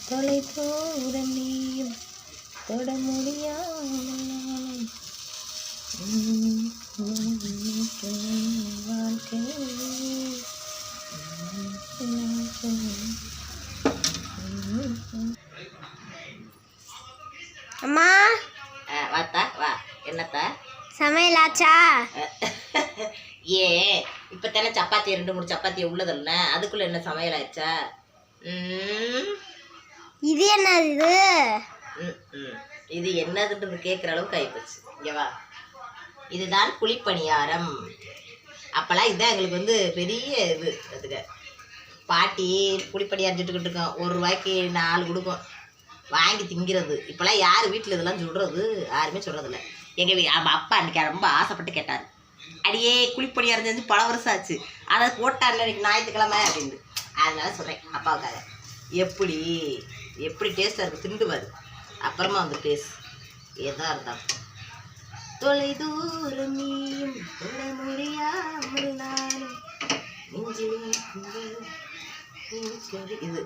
தொலை தூரம் நீயும் தொட முடியாமல் வாழ்க்கை அம்மா வாத்தா வா என்னத்தா சமையலாச்சா? ஏன் இப்போ தானே சப்பாத்தி 2-3 சப்பாத்தி உள்ளதில்ல அதுக்குள்ள என்ன சமையல் ஆயிடுச்சா? இது என்னது? இது என்னதுன்றது கேட்குற அளவுக்கு ஆயிப்போச்சு. இங்கே வா, இதுதான் குழிப்பணியாரம். அப்போல்லாம் இதுதான் எங்களுக்கு வந்து பெரிய இது. அதுக்கு பாட்டி குழிப்பணியாரம் சுட்டுக்கிட்டு இருக்கோம். 1 ரூபாய்க்கு 4 கொடுக்கும் வாங்கி திங்கிறது. இப்போல்லாம் யார் வீட்டில் இதெல்லாம் சுடுறது? யாருமே சொல்கிறதில்ல. எங்கள் அப்பா அன்றைக்கி ரொம்ப ஆசைப்பட்டு கேட்டார், அடியே குழிப்பணியாரம் செஞ்சு பல வருஷம் ஆச்சு, அதை போட்டார்ல இன்றைக்கி ஞாயிற்றுக்கிழமை அப்படின்னு. அதனால சொல்கிறேன் அப்பாவுக்காக. எப்படி டேஸ்ட்டாக இருக்குது திண்டுவார். அப்புறமா வந்து டேஸ்ட் எதாக இருந்தாலும் தொலை தூரம் நீயும் தொட முடியாமல் நானும் இது